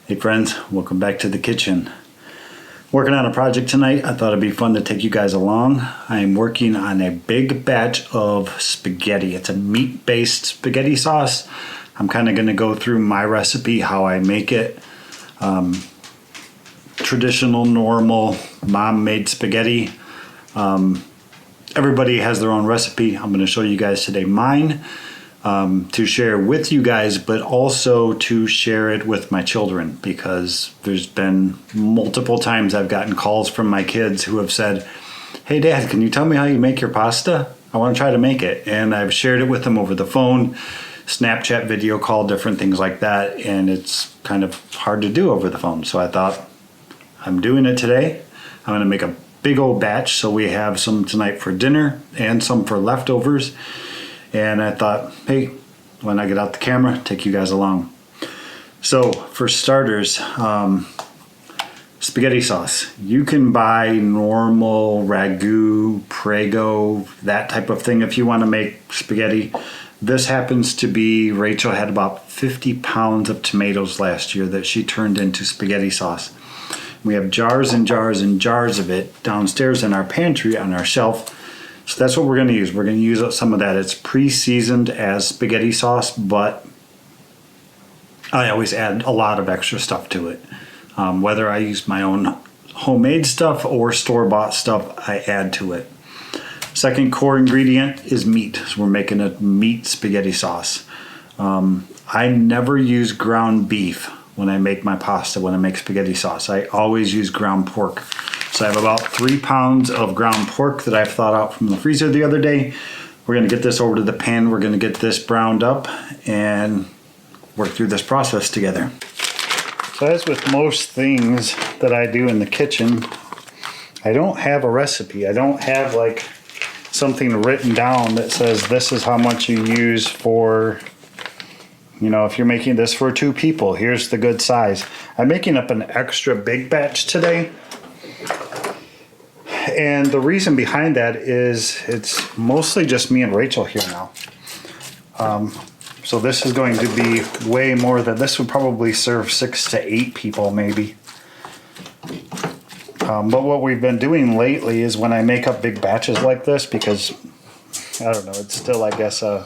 Hey friends, welcome back to the kitchen. Working on a project tonight. I thought it'd be fun to take you guys along. I'm working on a big batch of spaghetti. It's a meat-based spaghetti sauce. I'm kind of going to go through my recipe, how I make it. Traditional, normal, mom-made spaghetti. Everybody has their own recipe. I'm going to show you guys today mine. To share with you guys, but also to share it with my children, because there's been multiple times I've gotten calls from my kids who have said, "Hey Dad, can you tell me how you make your pasta? I want to try to make it." And I've shared it with them over the phone, Snapchat video call, different things like that, and it's kind of hard to do over the phone. So I thought, I'm doing it today. I'm going to make a big old batch so we have some tonight for dinner and some for leftovers. And I thought, hey, when I get out the camera, take you guys along. So for starters, spaghetti sauce. You can buy normal ragu, Prego, that type of thing if you want to make spaghetti. This happens to be, Rachel had about 50 pounds of tomatoes last year that she turned into spaghetti sauce. We have jars and jars and jars of it downstairs in our pantry on our shelf. So that's what we're going to use. We're going to use some of that. It's pre-seasoned as spaghetti sauce, but I always add a lot of extra stuff to it. Whether I use my own homemade stuff or store-bought stuff, I add to it. Second core ingredient is meat. So we're making a meat spaghetti sauce. I never use ground beef when I make my pasta, when I make spaghetti sauce. I always use ground pork. So I have about 3 pounds of ground pork that I've thawed out from the freezer the other day. We're going to get this over to the pan. We're going to get this browned up and work through this process together. So as with most things that I do in the kitchen, I don't have a recipe. I don't have like something written down that says this is how much you use for, you know, if you're making this for 2 people, here's the good size. I'm making up an extra big batch today. And the reason behind that is it's mostly just me and Rachel here now. So this is going to be way more than, this would probably serve 6 to 8 people maybe. But what we've been doing lately is when I make up big batches like this, because, I don't know, it's still, I guess, a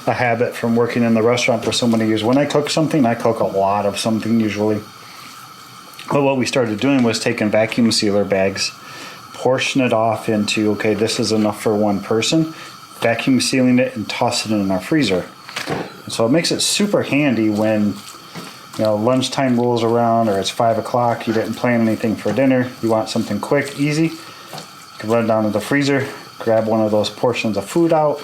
habit from working in the restaurant for so many years. When I cook something, I cook a lot of something usually. But what we started doing was taking vacuum sealer bags, portion it off into, okay, this is enough for 1 person, vacuum sealing it and toss it in our freezer. And so it makes it super handy when, you know, lunchtime rolls around or it's 5 o'clock, you didn't plan anything for dinner, you want something quick, easy, you can run down to the freezer, grab one of those portions of food out,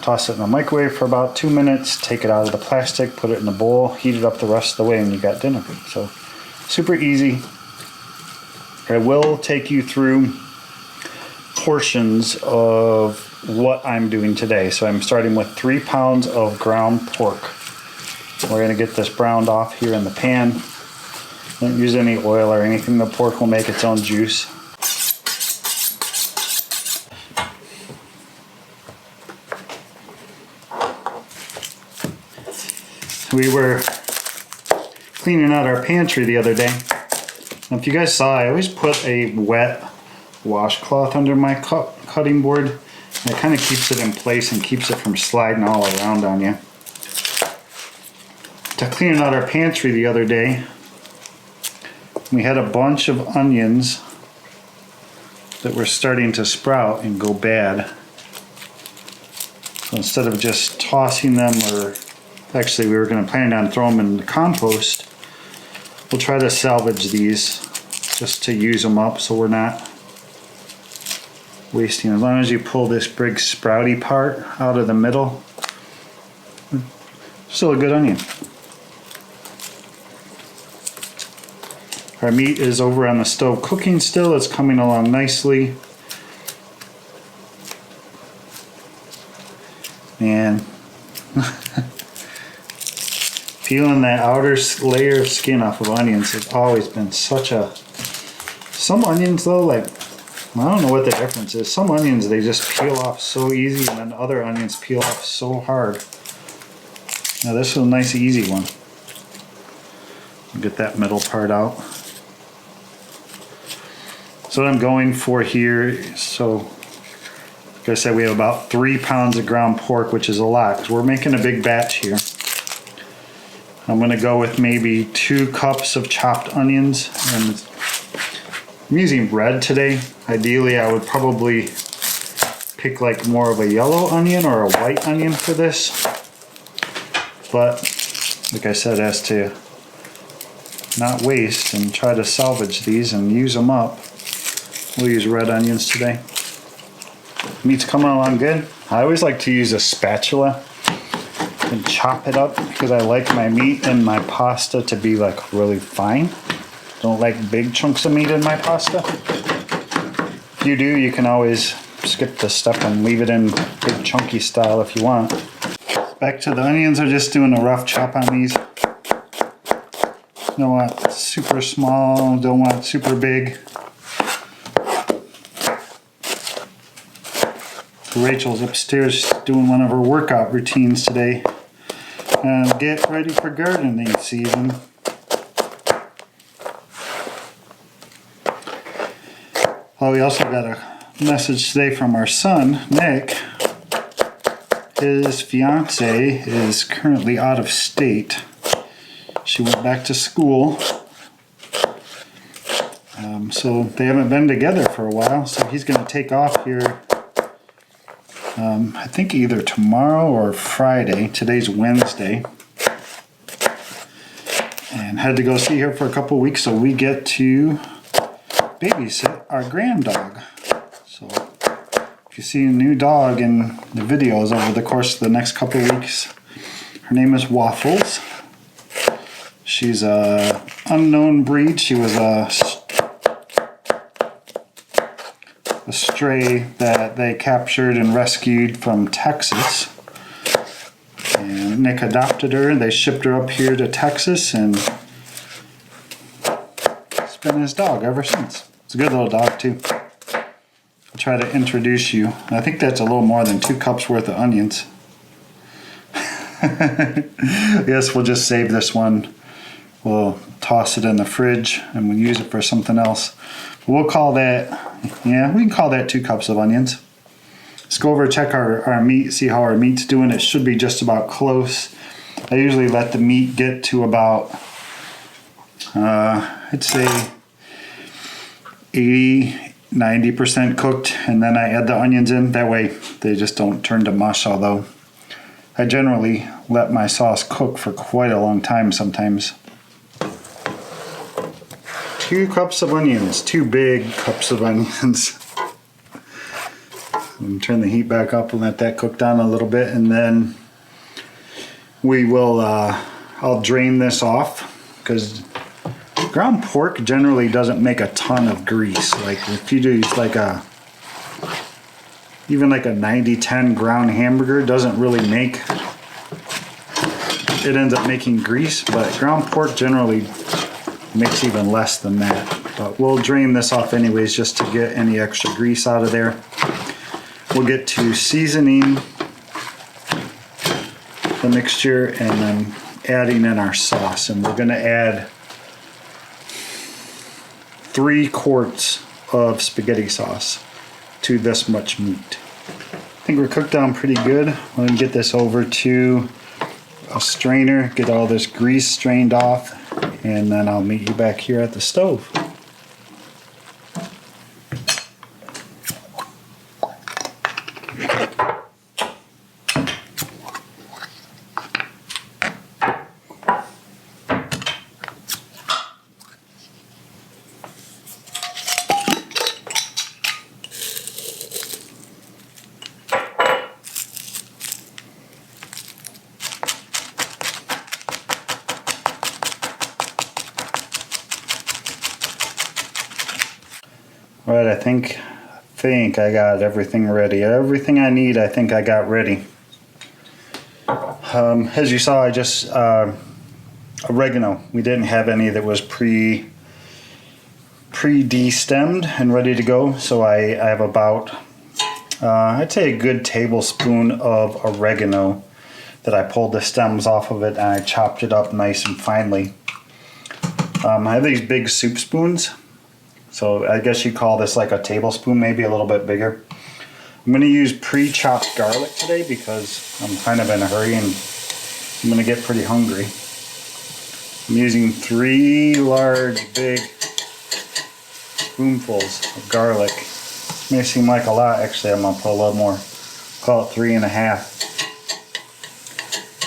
toss it in the microwave for about 2 minutes, take it out of the plastic, put it in a bowl, heat it up the rest of the way, and you got dinner. So super easy. I will take you through portions of what I'm doing today. So I'm starting with 3 pounds of ground pork. We're going to get this browned off here in the pan. Don't use any oil or anything. The pork will make its own juice. We were cleaning out our pantry the other day. And if you guys saw, I always put a wet washcloth under my cutting board. And it kind of keeps it in place and keeps it from sliding all around on you. To cleaning out our pantry the other day, we had a bunch of onions that were starting to sprout and go bad. So instead of just tossing them, or actually we were going to plan on throwing them in the compost, we'll try to salvage these just to use them up so we're not wasting. As long as you pull this big sprouty part out of the middle, still a good onion. Our meat is over on the stove cooking still. It's coming along nicely. And peeling that outer layer of skin off of onions has always been such a... Some onions though, like, I don't know what the difference is. Some onions, they just peel off so easy, and then other onions peel off so hard. Now this is a nice easy one. Get that middle part out. So what I'm going for here, so like I said, we have about 3 pounds of ground pork, which is a lot because we're making a big batch here. I'm going to go with maybe 2 cups of chopped onions, and I'm using red today. Ideally, I would probably pick like more of a yellow onion or a white onion for this. But like I said, as to not waste and try to salvage these and use them up, we'll use red onions today. Meat's coming along good. I always like to use a spatula and chop it up because I like my meat and my pasta to be like really fine. Don't like big chunks of meat in my pasta. If you do, you can always skip this step and leave it in big chunky style if you want. Back to the onions, I'm just doing a rough chop on these. Don't want super small, don't want super big. Rachel's upstairs doing one of her workout routines today. Get ready for gardening season. Oh, we also got a message today from our son, Nick. His fiance is currently out of state. She went back to school. So they haven't been together for a while, so he's going to take off here I think either tomorrow or Friday. Today's Wednesday. And had to go see her for a couple weeks, so we get to babysit our grand dog. So if you see a new dog in the videos over the course of the next couple weeks, her name is Waffles. She's a unknown breed. She was a stray that they captured and rescued from Texas. And Nick adopted her and they shipped her up here to Texas, and it's been his dog ever since. It's a good little dog too. I'll try to introduce you. I think that's a little more than 2 cups worth of onions. Yes, we'll just save this one. We'll toss it in the fridge and we'll use it for something else. We'll call that, yeah, we can call that 2 cups of onions. Let's go over and check our meat, see how our meat's doing. It should be just about close. I usually let the meat get to about, I'd say 80-90% cooked, and then I add the onions in. That way they just don't turn to mush, although I generally let my sauce cook for quite a long time sometimes. 2 cups of onions, 2 big cups of onions. Turn the heat back up and let that cook down a little bit, and then we will, I'll drain this off because ground pork generally doesn't make a ton of grease. Like if you do like even like a 90-10 ground hamburger doesn't really make, it ends up making grease, but ground pork generally makes even less than that. But we'll drain this off anyways just to get any extra grease out of there. We'll get to seasoning the mixture and then adding in our sauce, and we're going to add 3 quarts of spaghetti sauce to this much meat. I think we're cooked down pretty good. I'm going to get this over to a strainer, get all this grease strained off, and then I'll meet you back here at the stove. Alright, I think I got everything ready. Everything I need, I think I got ready. As you saw, I just oregano. We didn't have any that was pre-destemmed and ready to go, so I have about I'd say a good tablespoon of oregano that I pulled the stems off of it and I chopped it up nice and finely. I have these big soup spoons. So I guess you call this like a tablespoon, maybe a little bit bigger. I'm going to use pre-chopped garlic today because I'm kind of in a hurry and I'm going to get pretty hungry. I'm using 3 large, big spoonfuls of garlic. This may seem like a lot, actually I'm going to put a little more. Call it 3.5.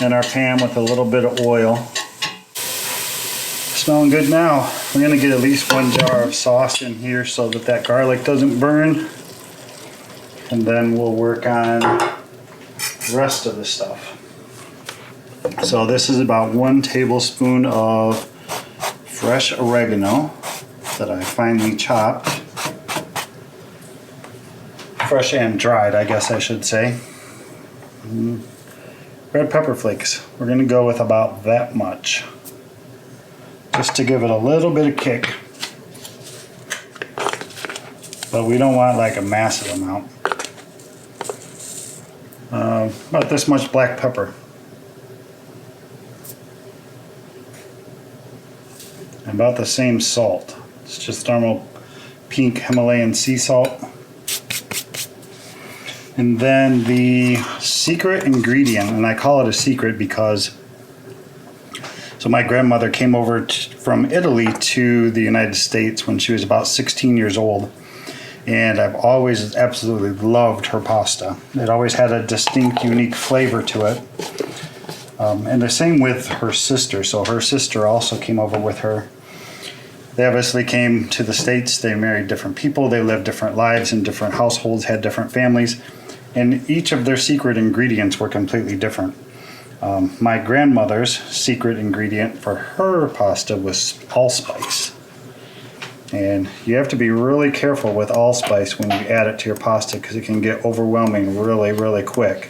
In our pan with a little bit of oil. Smelling good now. We're going to get at least 1 jar of sauce in here so that that garlic doesn't burn. And then we'll work on the rest of the stuff. So this is about 1 tablespoon of fresh oregano that I finely chopped. Fresh and dried, I guess I should say. Red pepper flakes. We're going to go with about that much. Just to give it a little bit of kick. But we don't want like a massive amount. About this much black pepper. And about the same salt. It's just normal pink Himalayan sea salt. And then the secret ingredient, and I call it a secret because so my grandmother came over from Italy to the United States when she was about 16 years old. And I've always absolutely loved her pasta. It always had a distinct, unique flavor to it. And the same with her sister. So her sister also came over with her. They obviously came to the States. They married different people. They lived different lives in different households, had different families. And each of their secret ingredients were completely different. My grandmother's secret ingredient for her pasta was allspice. And you have to be really careful with allspice when you add it to your pasta because it can get overwhelming really, really quick.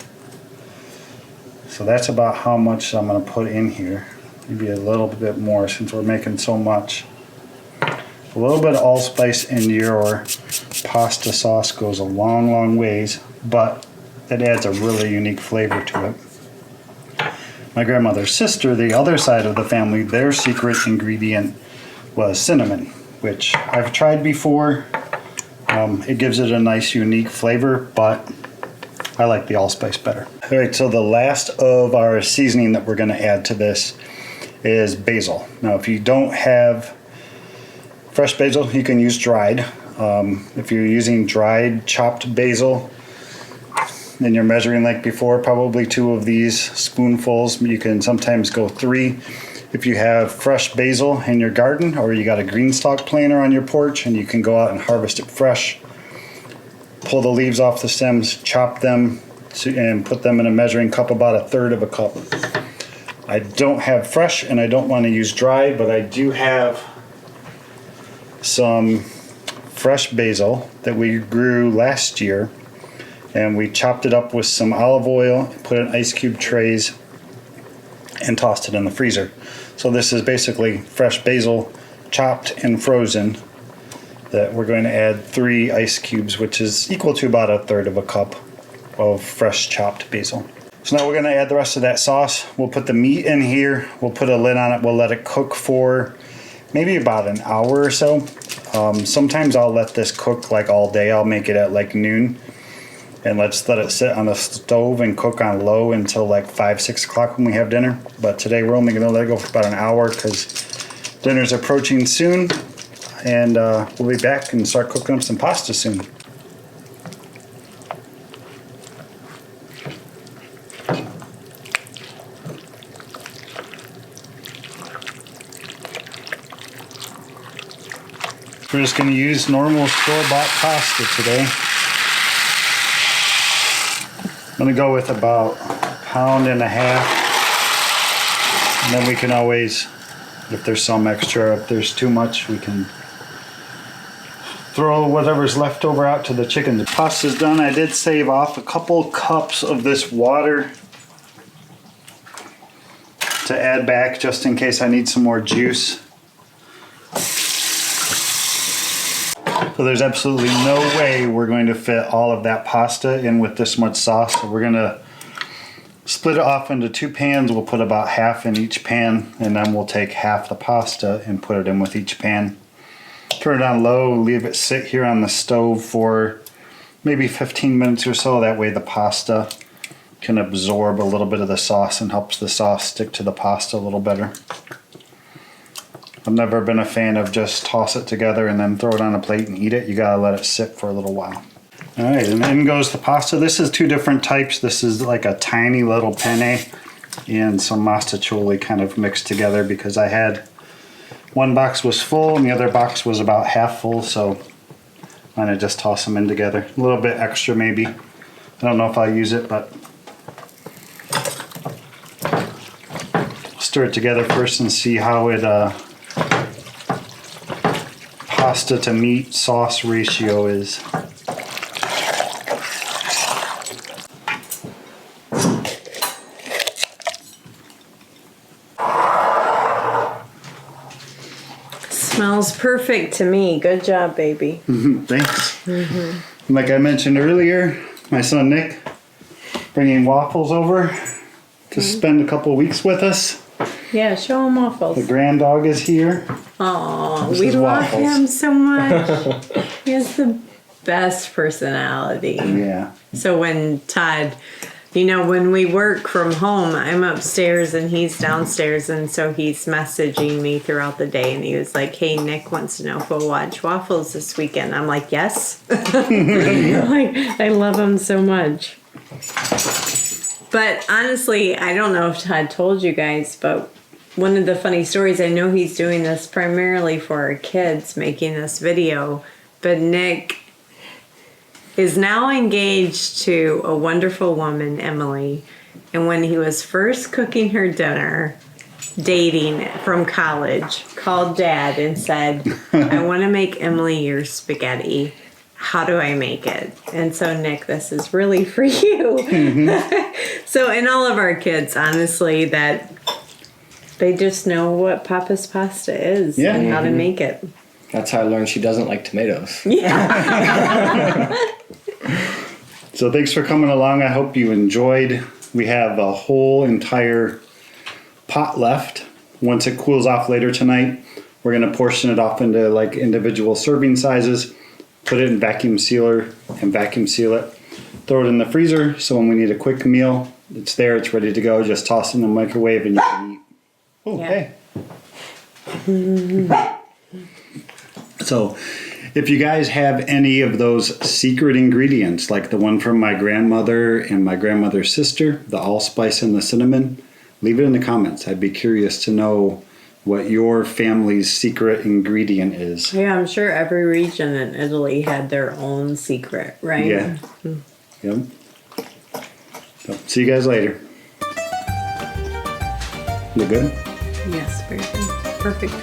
So that's about how much I'm going to put in here. Maybe a little bit more since we're making so much. A little bit of allspice in your pasta sauce goes a long, long ways, but it adds a really unique flavor to it. My grandmother's sister, the other side of the family, their secret ingredient was cinnamon, which I've tried before. It gives it a nice, unique flavor, but I like the allspice better. All right, so the last of our seasoning that we're going to add to this is basil. Now, if you don't have fresh basil, you can use dried. If you're using dried chopped basil, then you're measuring like before, probably 2 of these spoonfuls. You can sometimes go 3. If you have fresh basil in your garden or you got a green stalk planter on your porch and you can go out and harvest it fresh, pull the leaves off the stems, chop them, and put them in a measuring cup, about 1/3 of a cup. I don't have fresh and I don't want to use dry, but I do have some fresh basil that we grew last year, and we chopped it up with some olive oil, put it in ice cube trays, and tossed it in the freezer. So this is basically fresh basil chopped and frozen that we're going to add 3 ice cubes, which is equal to about 1/3 of a cup of fresh chopped basil. So now we're going to add the rest of that sauce. We'll put the meat in here. We'll put a lid on it. We'll let it cook for maybe about an hour or so. Sometimes I'll let this cook like all day. I'll make it at like noon. And let's let it sit on the stove and cook on low until like 5, 6 o'clock when we have dinner. But today we're only going to let it go for about an hour because dinner's approaching soon. And we'll be back and start cooking up some pasta soon. We're just going to use normal store-bought pasta today. I'm going to go with about 1.5 pounds. And then we can always, if there's some extra, if there's too much, we can throw whatever's left over out to the chicken. The pasta's done. I did save off a couple cups of this water to add back just in case I need some more juice. So there's absolutely no way we're going to fit all of that pasta in with this much sauce. So we're going to split it off into 2 pans. We'll put about half in each pan, and then we'll take half the pasta and put it in with each pan. Turn it on low, leave it sit here on the stove for maybe 15 minutes or so. That way the pasta can absorb a little bit of the sauce and helps the sauce stick to the pasta a little better. I've never been a fan of just toss it together and then throw it on a plate and eat it. You gotta let it sit for a little while. All right, and in goes the pasta. This is 2 different types. This is like a tiny little penne and some mostaccioli kind of mixed together, because I had one box was full and the other box was about half full, so I'm gonna just toss them in together. A little bit extra maybe. I don't know if I'll use it, but stir it together first and see how it pasta to meat sauce ratio is. Smells perfect to me. Good job, baby. Thanks. Like I mentioned earlier, my son Nick bringing waffles over to spend a couple weeks with us. Yeah, show him waffles. The grand dog is here. Oh, we love him so much. He has the best personality. Yeah. So when Todd, you know, when we work from home, I'm upstairs and he's downstairs, and so he's messaging me throughout the day, and he was like, hey, Nick wants to know if we'll watch waffles this weekend. I'm like, yes. Like, I love him so much. But honestly, I don't know if Todd told you guys, but one of the funny stories, I know he's doing this primarily for our kids, making this video, but Nick is now engaged to a wonderful woman, Emily. And when he was first cooking her dinner, dating from college, called Dad and said, I want to make Emily your spaghetti. How do I make it? And so, Nick, this is really for you. So, and all of our kids, honestly, that they just know what Papa's pasta is and how to make it. That's how I learned she doesn't like tomatoes. Yeah. So thanks for coming along. I hope you enjoyed. We have a whole entire pot left. Once it cools off later tonight, we're going to portion it off into like individual serving sizes, put it in vacuum sealer and vacuum seal it. Throw it in the freezer, so when we need a quick meal, it's there, it's ready to go. Just toss it in the microwave and you can eat. Oh, Yeah. hey. So if you guys have any of those secret ingredients, like the one from my grandmother and my grandmother's sister, the allspice and the cinnamon, leave it in the comments. I'd be curious to know what your family's secret ingredient is. Yeah, I'm sure every region in Italy had their own secret, right? Yeah. Yep. So, see you guys later. You good? Yes, very good. Perfect.